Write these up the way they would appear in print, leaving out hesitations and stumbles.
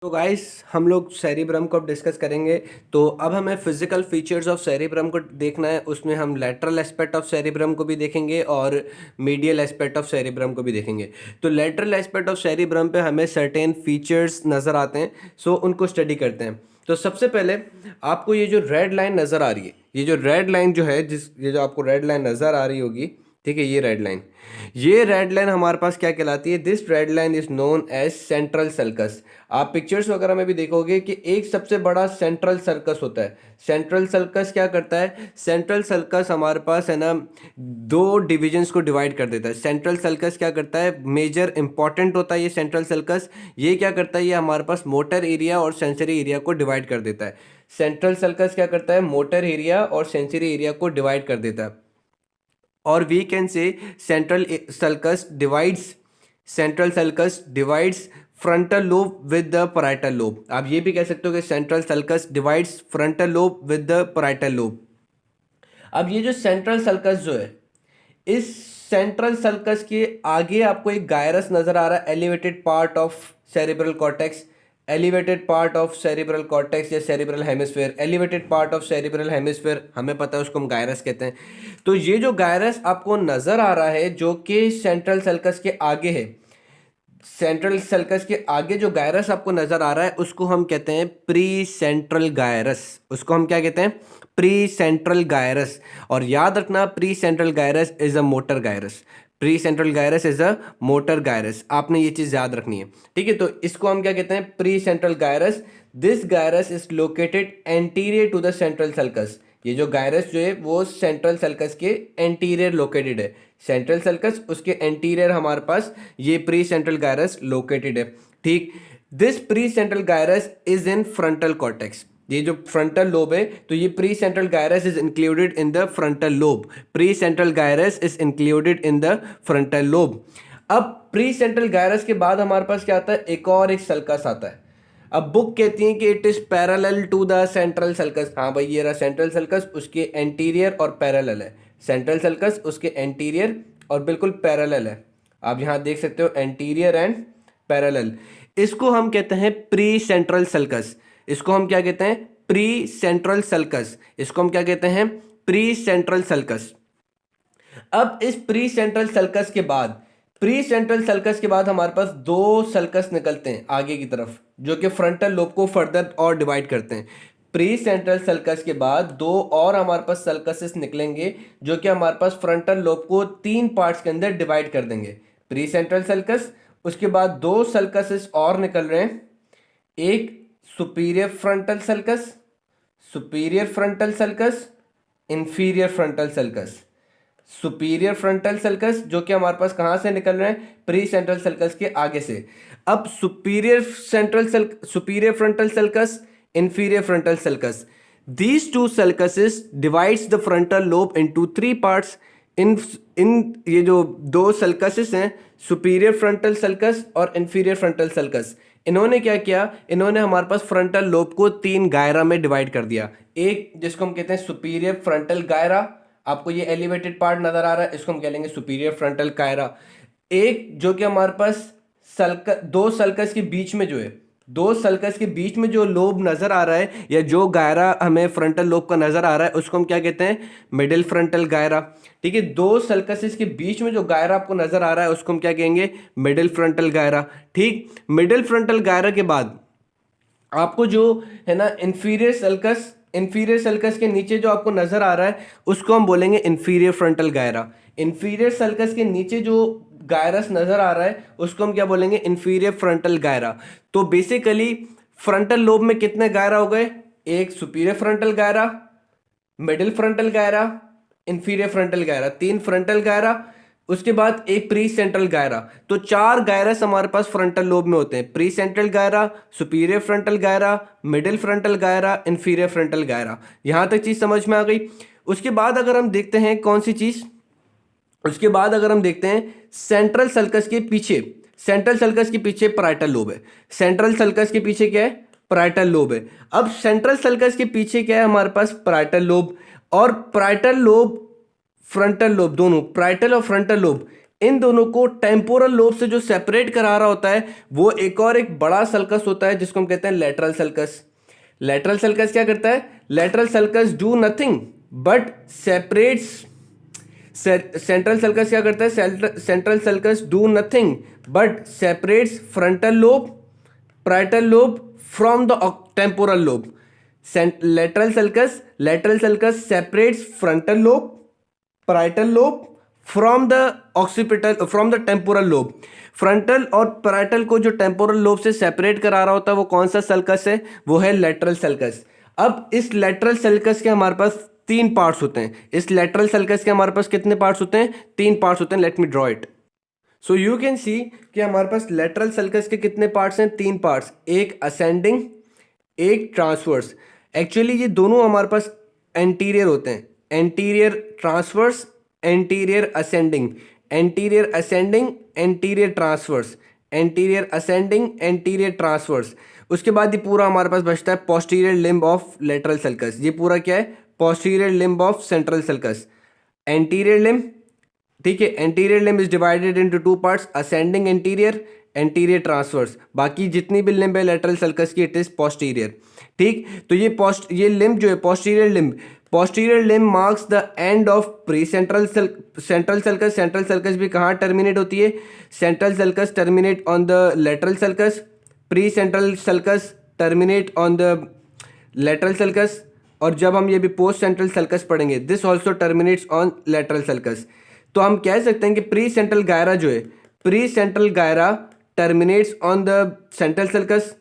तो गाइस हम लोग सेरिब्रम को अब डिस्कस करेंगे। तो अब हमें फिजिकल फीचर्स ऑफ सेरिब्रम को देखना है। उसमें हम लेटरल एस्पेक्ट ऑफ सेरिब्रम को भी देखेंगे और मीडियल एस्पेक्ट ऑफ सेरिब्रम को भी देखेंगे। तो लेटरल एस्पेक्ट ऑफ सेरिब्रम पे हमें सर्टेन फीचर्स नज़र आते हैं, सो उनको स्टडी करते हैं। तो सबसे पहले आपको ये जो रेड लाइन नज़र आ रही है, ये जो रेड लाइन जो है, ये जो आपको रेड लाइन नज़र आ रही होगी, ठीक है, ये रेड लाइन हमारे पास क्या कहलाती है? This red line is known as central sulcus. आप पिक्चर्स वगैरह में भी देखोगे कि एक सबसे बड़ा सेंट्रल सर्कस होता है। सेंट्रल सर्कस क्या करता है? सेंट्रल सर्कस हमारे पास है ना, दो डिविजन्स को डिवाइड कर देता है। सेंट्रल सर्कस क्या करता है? मेजर इंपॉर्टेंट होता है ये सेंट्रल सर्कस। ये क्या करता है? ये हमारे पास मोटर एरिया और सेंसरी एरिया को डिवाइड कर देता है। सेंट्रल सर्कस क्या करता है? मोटर एरिया और सेंसरी एरिया को डिवाइड कर देता है। और we can say central sulcus divides frontal lobe with the parietal lobe. आप ये भी कह सकते हो कि central sulcus divides frontal lobe with the parietal lobe. अब ये जो सेंट्रल सर्कस जो है, इस सेंट्रल सर्कस के आगे आपको एक गायरस नजर आ रहा है, elevated part of cerebral cortex. Elevated part of cerebral cortex या cerebral hemisphere, elevated part of cerebral hemisphere हमें पता है, उसको हम गायरस कहते हैं। तो ये जो गायरस आपको नजर आ रहा है जो कि सेंट्रल सर्कस के आगे है, सेंट्रल सर्कस के आगे जो गायरस आपको नजर आ रहा है उसको हम कहते हैं प्री सेंट्रल गायरस। उसको हम क्या कहते हैं? Pre central gyrus. और याद रखना, pre central gyrus is a motor gyrus. Pre central gyrus is a motor gyrus. आपने ये चीज याद रखनी है, ठीक है। तो इसको हम क्या कहते हैं? Pre central gyrus. This gyrus is located anterior to the central sulcus. ये जो गायरस जो है वो सेंट्रल सर्कस के एंटीरियर लोकेटेड है। सेंट्रल सर्कस, उसके एंटीरियर हमारे पास ये प्री सेंट्रल गायरस लोकेटेड है, ठीक। This pre central gyrus is in frontal cortex. ये जो फ्रंटल लोब है, तो ये pre central gyrus is included in the frontal lobe. Pre central gyrus is included in the frontal lobe. अब pre central gyrus के बाद हमारे पास क्या आता है? एक सर्कस आता है। अब बुक कहती है कि it is parallel to the central sulcus. हाँ भाई, ये रहा सेंट्रल सर्कस, उसके एंटीरियर और पैरेलल है। सेंट्रल सर्कस उसके एंटीरियर और बिल्कुल पैरेलल है। आप यहां देख सकते हो एंटीरियर एंड पैरेलल। इसको हम कहते हैं प्री सेंट्रल सर्कस। इसको हम क्या कहते हैं? Pre central sulcus. इसको हम क्या कहते हैं? Pre central sulcus. अब इस प्री सेंट्रल सर्कस के बाद हमारे पास दो सर्कस निकलते हैं आगे की तरफ, जो कि फ्रंटल लोब को फर्दर और डिवाइड करते हैं। प्री सेंट्रल सर्कस के बाद दो और हमारे पास सर्कसेस निकलेंगे, जो कि हमारे पास फ्रंटल लोब को तीन पार्ट्स के अंदर डिवाइड कर देंगे। प्री सेंट्रल सर्कस, उसके बाद दो सर्कसेस और निकल रहे हैं। एक superior frontal circus, superior frontal circus, inferior frontal circus. Superior frontal circus जो कि हमारे पास कहां से निकल रहे हैं? प्री सेंट्रल सर्कस के आगे से। अब superior frontal circus, inferior frontal sulcus. These two sulcuses divides the frontal lobe into three parts. इन ये जो दो सल्कसेस हैं, सुपीरियर फ्रंटल सल्कस और इंफीरियर फ्रंटल सल्कस, इन्होंने क्या किया? इन्होंने हमारे पास फ्रंटल लोब को तीन गायरा में डिवाइड कर दिया। एक जिसको हम कहते हैं सुपीरियर फ्रंटल गायरा, आपको ये एलिवेटेड पार्ट नजर आ रहा है, इसको हम कह लेंगे सुपीरियर फ्रंटल गायरा। एक जो कि हमारे पास दो सल्कस के बीच में जो है, दो सल्कस के बीच में जो लोब नजर आ रहा है या जो गायरा हमें फ्रंटल लोब का नजर आ रहा है, उसको हम क्या कहते हैं? मिडिल फ्रंटल गायरा, ठीक है। दो सल्कसेस के बीच में जो गायरा आपको नजर आ रहा है उसको हम क्या कहेंगे? मिडिल फ्रंटल गायरा, ठीक। मिडिल फ्रंटल गायरा के बाद आपको जो है ना इंफीरियर सल्कस के नीचे जो आपको नजर आ रहा है उसको हम बोलेंगे inferior frontal gyri. Inferior sulcus के नीचे जो गायरस नजर आ रहा है उसको हम क्या बोलेंगे? Inferior frontal gyri. तो बेसिकली फ्रंटल लोब में कितने गायरा हो गए? एक superior frontal gyri, middle frontal gyri, inferior frontal gyri, तीन फ्रंटल गायरा, उसके बाद एक प्री सेंट्रल गायरा। तो चार गायरस हमारे पास फ्रंटल लोब में होते हैं। Pre central gyri, superior frontal gyri, middle frontal gyri, inferior frontal gyri. यहां तक चीज समझ में आ गई। उसके बाद अगर हम देखते हैं कौन सी चीज, उसके बाद अगर हम देखते हैं सेंट्रल सर्कस के पीछे, सेंट्रल सर्कस के पीछे पैराइटल लोब है। सेंट्रल सर्कस के पीछे क्या है? पैराइटल लोब है। अब सेंट्रल सर्कस के पीछे क्या है हमारे पास? Parietal lobe. और पैराइटल लोब, फ्रंटल लोब, दोनों पैराइटल और फ्रंटल लोब इन दोनों को टेम्पोरल लोब से जो सेपरेट करा रहा होता है वो एक बड़ा सल्कस होता है जिसको हम कहते हैं लेटरल सल्कस। लेटरल सल्कस क्या करता है? Lateral sulcus do nothing but separates, central sulcus क्या करता है? Central sulcus do nothing but separates frontal lobe, parietal lobe from the temporal lobe. Lateral sulcus separates frontal lobe, parietal lobe from the occipital, from the temporal lobe. Frontal और parietal को जो temporal lobe से separate करा रहा होता है वो कौन सा सल्कस है? वो है लेटरल सल्कस। अब इस लेटरल सल्कस के हमारे पास 3 पार्ट्स होते हैं। इस लेटरल सल्कस के हमारे पास कितने पार्ट्स होते हैं? 3 पार्ट्स होते हैं। Let me draw it. So you can see कि हमारे पास लेटरल सल्कस के कितने पार्ट्स हैं? 3 पार्ट्स, एक असेंडिंग, एक ट्रांसवर्स। एक्चुअली ये दोनों हमारे पास एंटीरियर होते हैं, anterior transverse, anterior ascending, anterior ascending, anterior transverse, anterior ascending, anterior transverse. उसके बाद ये पूरा हमारे पास बचता है posterior limb of lateral sulcus. ये पूरा क्या है? Posterior limb of central sulcus. Anterior limb, ठीक है, anterior limb is divided into 2 parts, ascending anterior, anterior transverse. बाकी जितनी भी लिम्ब है लेटरल सल्कस की इट इज पोस्टीरियर। ठीक, तो ये लिम्ब जो है posterior limb marks the end of pre central central sulcus. Central sulcus भी कहाँ टर्मिनेट होती है? Central sulcus terminate on the lateral sulcus, pre central sulcus terminate on the lateral sulcus. और जब हम ये भी पोस्ट सेंट्रल सल्कस पढ़ेंगे this also terminates on lateral sulcus. तो हम कह सकते हैं कि प्री सेंट्रल गायरा जो है, pre central gyri terminates on the central sulcus,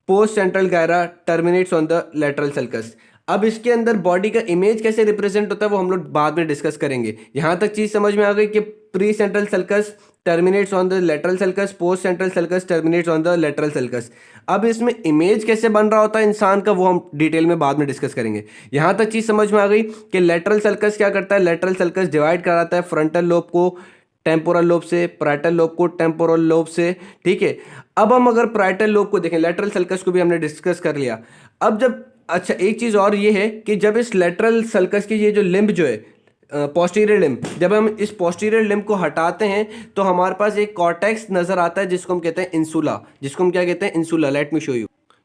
post central gyri terminates on the lateral sulcus. अब इसके अंदर बॉडी का इमेज कैसे रिप्रेजेंट होता है वो हम लोग बाद में डिस्कस करेंगे। यहां तक चीज समझ में आ गई कि pre central sulcus terminates on the lateral sulcus, post central sulcus terminates on the lateral sulcus. अब इसमें इमेज कैसे बन रहा होता है इंसान का वो हम डिटेल में बाद में डिस्कस करेंगे। यहां तक चीज समझ में आ गई कि लेटरल सल्कस क्या करता है? लेटरल सल्कस डिवाइड कराता है फ्रंटल लोब को टेम्पोरल लोब से, पैराइटल लोब को टेम्पोरल लोब से। ठीक है, अब हम अगर पैराइटल लोब को देखें, लेटरल सल्कस को भी हमने डिस्कस कर लिया। अब जब, अच्छा एक चीज और ये है कि जब इस लेटरल सल्कस की ये जो लिम्ब जो है पोस्टीरियर लिम्ब, जब हम इस पोस्टीरियर लिम्ब को हटाते हैं तो हमारे पास एक कॉर्टेक्स नजर आता है जिसको हम कहते हैं इंसुला। जिसको हम क्या कहते हैं? Insula. Let me show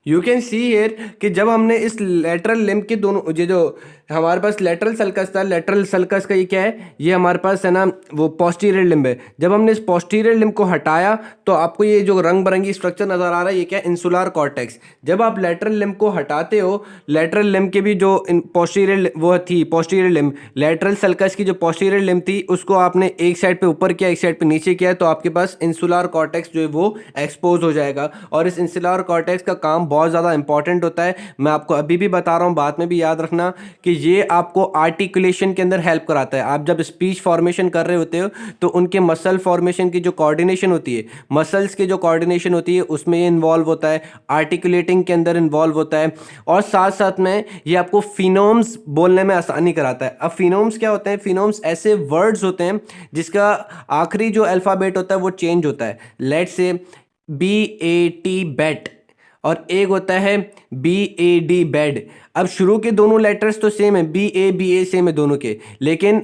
you can see here कि जब हमने इस लेटरल लिम्ब के दोनों, ये जो हमारे पास लेटरल सल्कस था, लेटरल सल्कस का ये क्या है? ये हमारे पास है ना वो पोस्टीरियर लिम्ब है। जब हमने इस पोस्टीरियर लिम्ब को हटाया तो आपको ये जो रंग बिरंगी स्ट्रक्चर नजर आ रहा है ये क्या है? Insular cortex. जब आप लेटरल लिम्ब को हटाते हो, लेटरल लिम्ब के भी जो पोस्टीरियर वो थी, पोस्टीरियर लिम्ब, लेटरल सल्कस की जो पोस्टीरियर लिम्ब थी उसको आपने एक साइड पे ऊपर किया, एक साइड पे नीचे किया, तो आपके पास इंसुलर कॉर्टेक्स जो है वो एक्सपोज हो जाएगा। और इस इंसुलर कॉर्टेक्स का काम बहुत ज़्यादा इंपॉर्टेंट होता है। मैं आपको अभी भी बता रहा हूँ, बाद में भी याद रखना कि ये आपको आर्टिकुलेशन के अंदर हेल्प कराता है। आप जब स्पीच फॉर्मेशन कर रहे होते हो तो उनके मसल फॉर्मेशन की जो कोऑर्डिनेशन होती है, मसल्स की जो कोऑर्डिनेशन होती है उसमें ये इन्वॉल्व होता है, आर्टिकुलेटिंग के अंदर इन्वॉल्व होता है। और साथ साथ में ये आपको फिनोम्स बोलने में आसानी कराता है। अब फिनोम्स क्या होते हैं? फिनोम्स ऐसे वर्ड्स होते हैं जिसका आखिरी जो अल्फ़ाबेट होता है वो चेंज होता है। लेट्स से BAT बैट, और एक होता है BAD बेड। अब शुरू के दोनों लेटर्स तो सेम है, BA सेम है दोनों के, लेकिन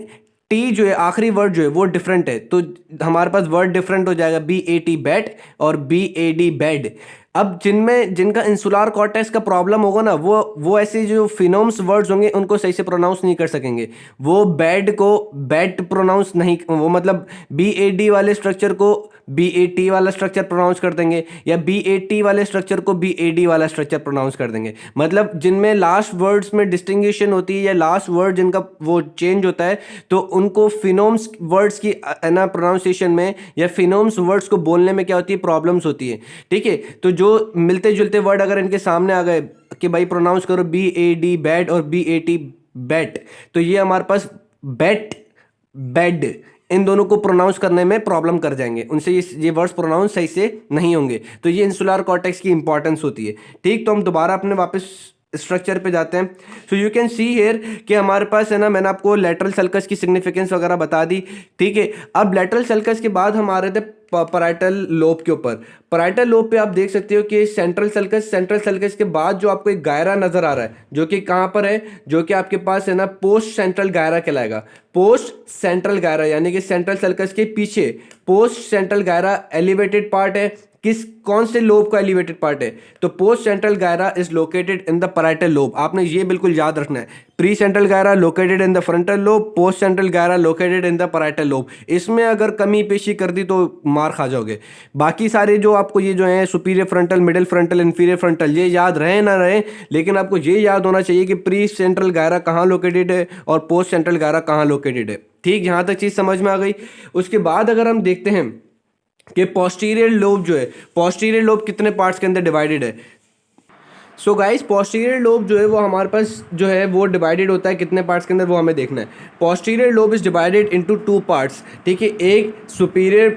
टी जो है आखिरी वर्ड जो है वो डिफरेंट है, तो हमारे पास वर्ड डिफरेंट हो जाएगा, BAT बैट और BAD बेड। अब जिनका इंसुलर कॉर्टेक्स का प्रॉब्लम होगा ना वो ऐसे जो फिनोम्स वर्ड्स होंगे उनको सही से प्रोनाउंस नहीं कर सकेंगे। वो बेड को बैट प्रोनाउंस नहीं, वो मतलब BAD वाले स्ट्रक्चर को BAT वाला स्ट्रक्चर प्रोनाउंस कर देंगे, या BAT वाले स्ट्रक्चर को BAD वाला स्ट्रक्चर प्रोनाउंस कर देंगे। मतलब जिनमें लास्ट वर्ड्स में डिस्टिंग्विशन होती है या लास्ट वर्ड जिनका वो चेंज होता है, तो उनको फिनोम्स वर्ड्स की ना प्रोनाउंसिएशन में या फिनोम्स वर्ड्स को बोलने में क्या होती है? प्रॉब्लम्स होती है। ठीक है, तो जो मिलते जुलते वर्ड अगर इनके सामने आ गए कि भाई प्रोनाउंस करो BAD बैट और BAT बैट, तो ये हमारे पास बैट, बेड, इन दोनों को प्रोनाउंस करने में प्रॉब्लम कर जाएंगे, उनसे ये वर्ड्स प्रोनाउंस सही से नहीं होंगे। तो ये इंसुलर कॉर्टेक्स की इंपॉर्टेंस होती है। ठीक, तो हम दोबारा अपने वापस स्ट्रक्चर पे जाते हैं। So you can see here कि हमारे पास है ना, मैंने आपको लेटरल सल्कस की सिग्निफिकेंस वगैरह बता दी। ठीक है, अब लेटरल सल्कस के बाद हम आ रहे थे पैराइटल लोब के ऊपर। पैराइटल लोब पे आप देख सकते हो कि सेंट्रल सल्कस के बाद जो आपको एक गायरा नजर आ रहा है, जो कि कहाँ पर है, जो कि आपके पास है ना पोस्ट सेंट्रल गायरा कहलाएगा। पोस्ट सेंट्रल गायरा यानी कि सेंट्रल सल्कस के पीछे post central gyri elevated part है। कौन से लोब का एलिवेटेड पार्ट है? तो post central gyri is located in the parietal lobe. आपने ये बिल्कुल याद रखना है, pre central gyri located in the frontal lobe, post central gyri located in the parietal lobe. इसमें अगर कमी पेशी कर दी तो मार खा जाओगे। बाकी सारे जो आपको ये जो है superior frontal, middle frontal, inferior frontal, ये याद रहे ना रहे, लेकिन आपको ये याद होना चाहिए कि प्री सेंट्रल गायरा कहाँ लोकेटेड है और पोस्ट सेंट्रल गायरा कहाँ लोकेटेड है। ठीक, यहाँ तक चीज़ समझ में आ गई। उसके बाद अगर हम देखते हैं कि पोस्टीरियर लोब जो है, पोस्टीरियर लोब कितने पार्ट्स के अंदर डिवाइडेड है। सो गाइस, पोस्टीरियर लोब जो है वो हमारे पास जो है वो डिवाइडेड होता है कितने पार्ट्स के अंदर, वो हमें देखना है। Posterior lobe is divided into 2 parts. ठीक है, एक सुपीरियर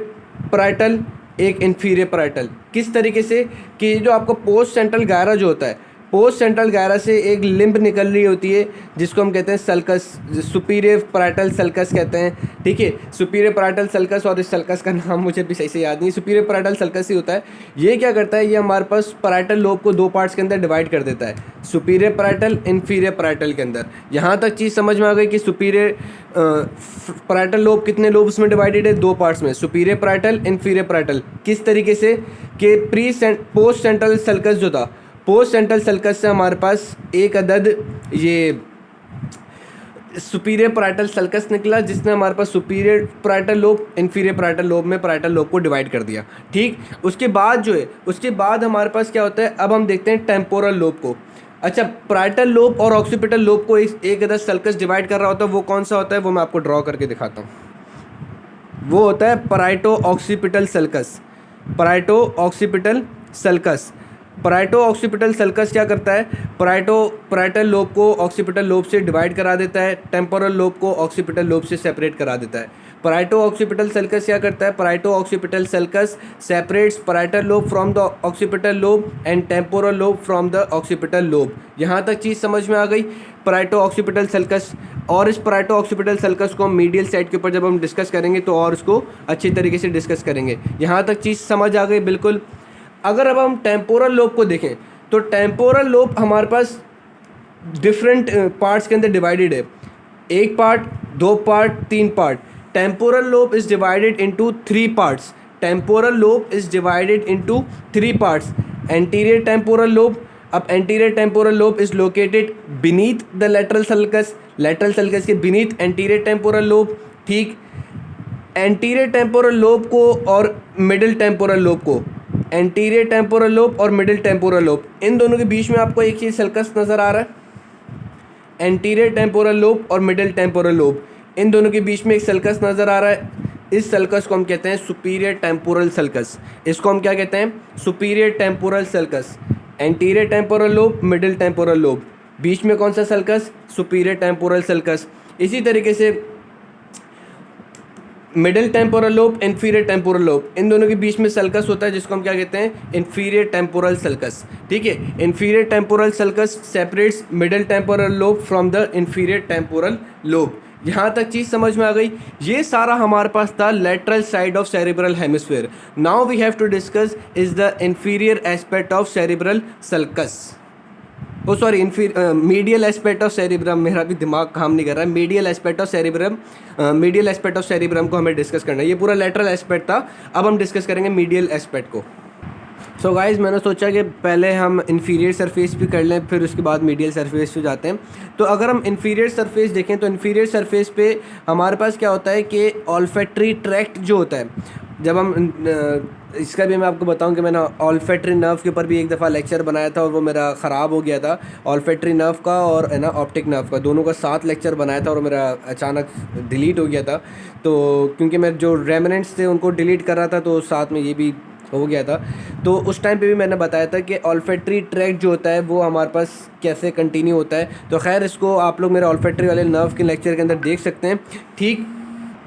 पैराइटल, एक इंफीरियर पैराइटल। किस तरीके से कि जो आपका पोस्ट सेंट्रल गायरा जो होता है, पोस्ट सेंट्रल गायरा से एक लिम्ब निकल रही होती है जिसको हम कहते हैं सल्कस, सुपीरियर पैराइटल सल्कस कहते हैं। ठीक है, सुपीरियर पैराइटल सल्कस, और इस सल्कस का नाम मुझे भी सही से याद नहीं, सुपीरियर पैराइटल सल्कस ही होता है। ये क्या करता है, ये हमारे पास पैराइटल लोब को 2 पार्ट्स के अंदर डिवाइड कर देता है, सुपीरियर पैराइटल, इंफीरियर पैराइटल के अंदर। यहाँ तक चीज़ समझ में आ गई कि सुपीरियर पैराइटल लोब कितने लोब्स में डिवाइडेड है, 2 पार्ट्स में, सुपीरियर पैराइटल, इंफीरियर पैराइटल। किस तरीके से कि पोस्ट सेंट्रल सल्कस जो था, पोस्ट सेंट्रल सल्कस से हमारे पास एक अदद ये सुपीरियर पैराइटल सल्कस निकला, जिसने हमारे पास superior parietal lobe, inferior parietal lobe में पैराइटल लोब को डिवाइड कर दिया। ठीक, उसके बाद जो है, उसके बाद हमारे पास क्या होता है, अब हम देखते हैं टेम्पोरल लोब को। अच्छा, पैराइटल लोब और ऑक्सीपिटल लोब को एक अदद सल्कस डिवाइड कर रहा होता है, वो कौन सा होता है, वो मैं आपको ड्रॉ करके दिखाता हूँ। वो होता है पैराइटो occipital sulcus. पैराइटो occipital sulcus, पैराइटो occipital sulcus क्या करता है, पैराइटल लोब को ऑक्सीपिटल लोब से डिवाइड करा देता है, टेम्पोरल लोब को ऑक्सीपिटल लोब से सेपरेट करा देता है। पैराइटो ऑक्सीपिटल सल्कस क्या करता है, पैराइटो occipital sulcus separates parietal lobe from the occipital lobe and temporal lobe from the occipital lobe. यहाँ तक चीज़ समझ में आ गई, पैराइटो ऑक्सीपिटल सल्कस। और इस पैराइटो ऑक्सीपिटल सल्कस को हम मीडियल साइड के ऊपर जब हम डिस्कस करेंगे तो और उसको अच्छी तरीके से डिस्कस करेंगे। यहाँ तक चीज़ समझ आ गई बिल्कुल। अगर अब हम टेम्पोरल लोब को देखें तो टेम्पोरल लोब हमारे पास डिफरेंट पार्ट्स के अंदर डिवाइडेड है, 1 part, 2 part, 3 part. Temporal lobe is divided into 3 parts. Temporal lobe is divided into 3 parts. Anterior temporal lobe, अब anterior temporal lobe is located beneath the lateral sulcus, lateral sulcus के beneath anterior temporal lobe. ठीक, anterior temporal lobe को और middle temporal lobe को, anterior temporal lobe और middle temporal lobe, इन दोनों के बीच में आपको एक ही सल्कस नज़र आ रहा है। एंटीरियर टेम्पोरल लोब और मिडिल टेम्पोरल लोब, इन दोनों के बीच में एक सल्कस नज़र आ रहा है। इस सल्कस को हम कहते हैं सुपीरियर टेम्पोरल सल्कस। इसको हम क्या कहते हैं, superior temporal sulcus. Anterior temporal lobe, middle temporal lobe, बीच में कौन सा सल्कस, सुपीरियर टेम्पोरल सल्कस। इसी तरीके से middle temporal lobe, inferior temporal lobe, इन दोनों के बीच में सल्कस होता है जिसको हम क्या कहते हैं, इंफीरियर टेम्पोरल सल्कस। ठीक है, inferior temporal sulcus separates middle temporal lobe from the inferior temporal lobe. यहाँ तक चीज़ समझ में आ गई। ये सारा हमारे पास था lateral side of cerebral hemisphere. Now we have to discuss is the inferior aspect of cerebral sulcus. Oh sorry, medial aspect of cerebrum, मेरा भी दिमाग काम नहीं कर रहा है। Medial aspect of cerebrum, medial aspect of cerebrum को हमें डिस्कस करना है। ये पूरा लेटरल एस्पेक्ट था, अब हम डिस्कस करेंगे मीडियल एस्पेक्ट को। सो गाइस, मैंने सोचा कि पहले हम इन्फीरियर सरफेस भी कर लें, फिर उसके बाद मीडियल सरफेस पे जाते हैं। तो अगर हम इन्फीरियर सरफेस देखें तो इन्फीरियर सरफेस पे हमारे पास क्या होता है कि ऑल्फैक्टरी ट्रैक्ट जो होता है, जब हम इसका भी मैं आपको बताऊं कि मैंने ऑल्फैक्टरी नर्व के ऊपर भी एक दफ़ा लेक्चर बनाया था और वो मेरा ख़राब हो गया था। ऑल्फैक्टरी नर्व का और है ना ऑप्टिक नर्व का, दोनों का साथ लेक्चर बनाया था और मेरा अचानक डिलीट हो गया था। तो क्योंकि मैं जो रेमिनेंट्स थे उनको डिलीट कर रहा था तो साथ में ये भी हो गया था। तो उस टाइम पे भी मैंने बताया था कि ऑल्फैक्टरी ट्रैक्ट जो होता है वो हमारे पास कैसे कंटिन्यू होता है। तो खैर, इसको आप लोग मेरे ऑल्फैक्टरी वाले नर्व के लेक्चर के अंदर देख सकते हैं। ठीक,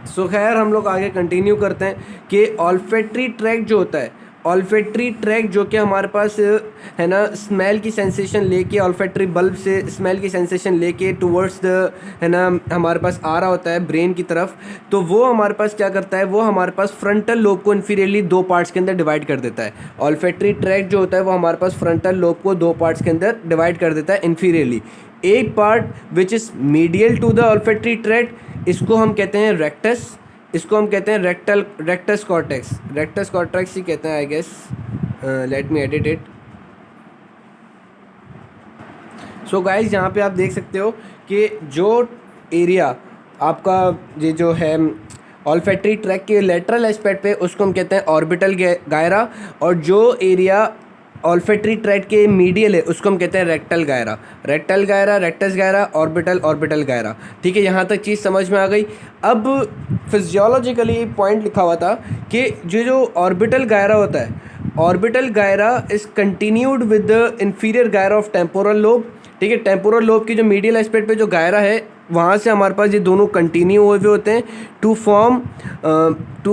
सो खैर हम लोग आगे कंटिन्यू करते हैं कि ऑल्फैक्टरी ट्रैक्ट जो होता है, ऑल्फेक्ट्री ट्रैक जो कि हमारे पास है ना स्मेल की सेंसेशन लेके, ऑल्फेक्ट्री बल्ब से स्मेल की सेंसेशन लेके टुवर्ड्स द है ना हमारे पास आ रहा होता है ब्रेन की तरफ, तो वो हमारे पास क्या करता है, वो हमारे पास फ्रंटल लोब को इन्फीरियरली दो पार्ट्स के अंदर डिवाइड कर देता है। ऑल्फेक्ट्री ट्रैक जो होता है वो हमारे पास फ्रंटल लोब को दो पार्ट्स के अंदर डिवाइड कर देता है इन्फीरियरली। एक part which is medial to the olfactory tract, इसको हम कहते हैं रेक्टस, इसको हम कहते हैं रेक्टस कॉर्टेक्स ही कहते हैं I guess, let me edit it. So guys यहाँ पे आप देख सकते हो कि जो एरिया आपका ये जो है ऑल्फैक्टरी ट्रैक के लेटरल एस्पेक्ट पे उसको हम कहते हैं ऑर्बिटल गायरा, और जो एरिया ऑल्फैक्टरी ट्रैक के मीडियल है उसको हम कहते हैं रेक्टस गायरा, ऑर्बिटल गायरा। ठीक है, यहाँ तक चीज़ समझ में आ गई। अब फिजियोलॉजिकली पॉइंट लिखा हुआ था कि जो ऑर्बिटल गायरा होता है, orbital gyri is continued with the inferior gyri of temporal lobe. ठीक है, टेम्पोरल लोब की जो मीडियल एस्पेक्ट पे जो गायरा है वहाँ से हमारे पास ये दोनों कंटिन्यू हुए होते हैं टू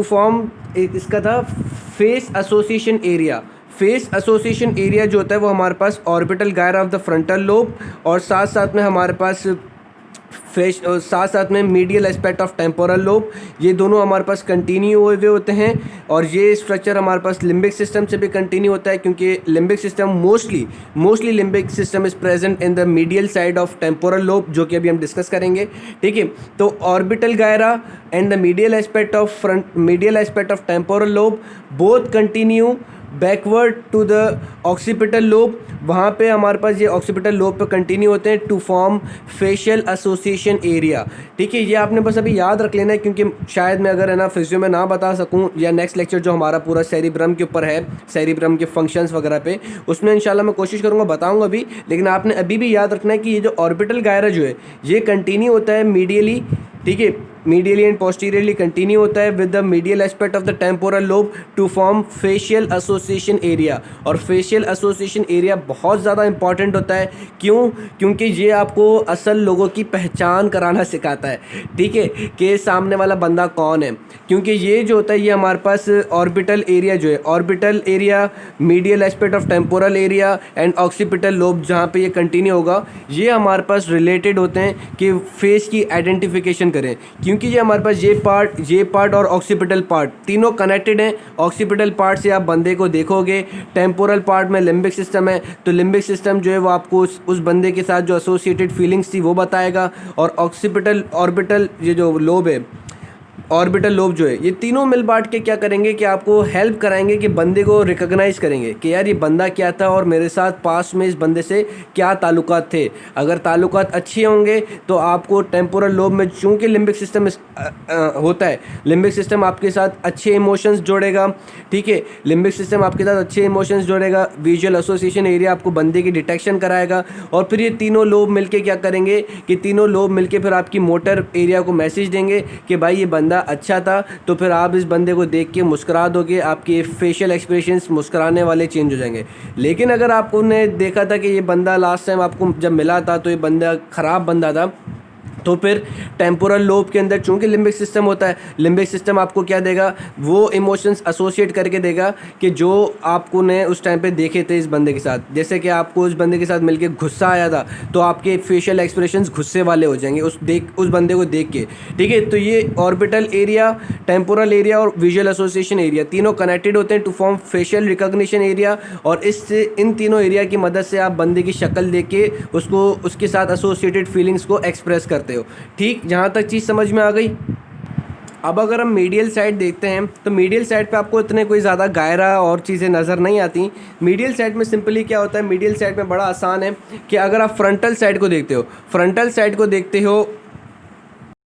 फॉर्म इसका था face association area. Face association area जो होता है वो हमारे पास orbital gyri of the frontal lobe, और साथ साथ में हमारे पास साथ साथ में medial aspect of temporal lobe, ये दोनों हमारे पास कंटिन्यू हुए होते हैं। और ये स्ट्रक्चर हमारे पास लिम्बिक सिस्टम से भी कंटिन्यू होता है, क्योंकि limbic system mostly limbic system is present in the medial side of temporal lobe, जो कि अभी हम डिस्कस करेंगे। ठीक है, तो orbital gyri and the medial aspect of temporal lobe both continue backward to the occipital lobe. वहाँ पे हमारे पास ये ऑक्सीपिटल लोब पे कंटिन्यू होते हैं to form facial association area. ठीक है, ये आपने बस अभी याद रख लेना है, क्योंकि शायद मैं अगर है ना फिजियो में ना बता सकूँ, या नेक्स्ट लेक्चर जो हमारा पूरा सेरिब्रम के ऊपर है, सेरिब्रम के फंक्शंस वगैरह पे, उसमें इंशाल्लाह मैं कोशिश करूँगा बताऊँगा अभी। लेकिन आपने अभी भी याद रखना है कि ये जो ऑर्बिटल गायरा जो है ये कंटिन्यू होता है मीडियली। ठीक है, मीडियली एंड पोस्टीरियरली कंटिन्यू होता है with the medial aspect of the temporal lobe to form facial association area. और फेशियल एसोसिएशन एरिया बहुत ज़्यादा इंपॉर्टेंट होता है, क्यों? क्योंकि ये आपको असल लोगों की पहचान कराना सिखाता है। ठीक है, कि सामने वाला बंदा कौन है, क्योंकि ये जो होता है ये हमारे पास ऑर्बिटल एरिया जो है, orbital area, medial aspect of temporal area and occipital lobe जहाँ पे ये कंटिन्यू होगा, ये हमारे पास रिलेटेड होते हैं कि फेस की आइडेंटिफिकेशन करें, क्योंकि ये हमारे पास ये पार्ट और ऑक्सीपिटल पार्ट तीनों कनेक्टेड हैं। ऑक्सीपिटल पार्ट से आप बंदे को देखोगे, टेम्पोरल पार्ट में लिम्बिक सिस्टम है, तो लिम्बिक सिस्टम जो है वो आपको उस बंदे के साथ जो एसोसिएटेड फीलिंग्स थी वो बताएगा। और ऑर्बिटल ये जो लोब है, ऑर्बिटल लोब जो है, ये तीनों मिल बांट के क्या करेंगे कि आपको हेल्प कराएंगे कि बंदे को रिकॉग्नाइज करेंगे कि यार ये बंदा क्या था और मेरे साथ पास में इस बंदे से क्या ताल्लुकात थे। अगर ताल्लुकात अच्छे होंगे तो आपको टेम्पोरल लोब में चूँकि लिम्बिक सिस्टम होता है, लिम्बिक सिस्टम आपके साथ अच्छे इमोशंस जोड़ेगा। ठीक है, लिम्बिक सिस्टम आपके साथ अच्छे इमोशंस जोड़ेगा, विजुअल एसोसिएशन एरिया आपको बंदे की डिटेक्शन कराएगा, और फिर ये तीनों लोब मिलके क्या करेंगे कि तीनों लोब मिलके फिर आपकी मोटर एरिया को मैसेज देंगे कि भाई ये बंदा अच्छा था, तो फिर आप इस बंदे को देख के मुस्कुरा दोगे, आपके फेशियल एक्सप्रेशंस मुस्कुराने वाले चेंज हो जाएंगे। लेकिन अगर आपने देखा था कि ये बंदा लास्ट टाइम आपको जब मिला था तो ये बंदा ख़राब बंदा था, तो फिर टेम्पोरल लोब के अंदर चूंकि लिम्बिक सिस्टम होता है, लिम्बिक सिस्टम आपको क्या देगा, वो इमोशंस एसोसिएट करके देगा कि जो आपको ने उस टाइम पे देखे थे इस बंदे के साथ, जैसे कि आपको उस बंदे के साथ मिलके गुस्सा आया था तो आपके फेशियल एक्सप्रेशंस गुस्से वाले हो जाएंगे उस बंदे को देख के। ठीक है, तो ये ऑर्बिटल एरिया, टेम्पोरल एरिया और विजुअल एसोसिएशन एरिया तीनों कनेक्टेड होते हैं to form facial recognition area, और इससे इन तीनों एरिया की मदद से आप बंदे की शक्ल देख के उसको उसके साथ एसोसिएटेड फीलिंग्स को एक्सप्रेस करते हो। ठीक, जहाँ तक चीज़ समझ में आ गई। अब अगर हम मीडियल साइड देखते हैं तो मीडियल साइड पे आपको इतने कोई ज़्यादा गायरा और चीज़ें नज़र नहीं आती। मीडियल साइड में सिंपली क्या होता है, मीडियल साइड में बड़ा आसान है कि अगर आप फ्रंटल साइड को देखते हो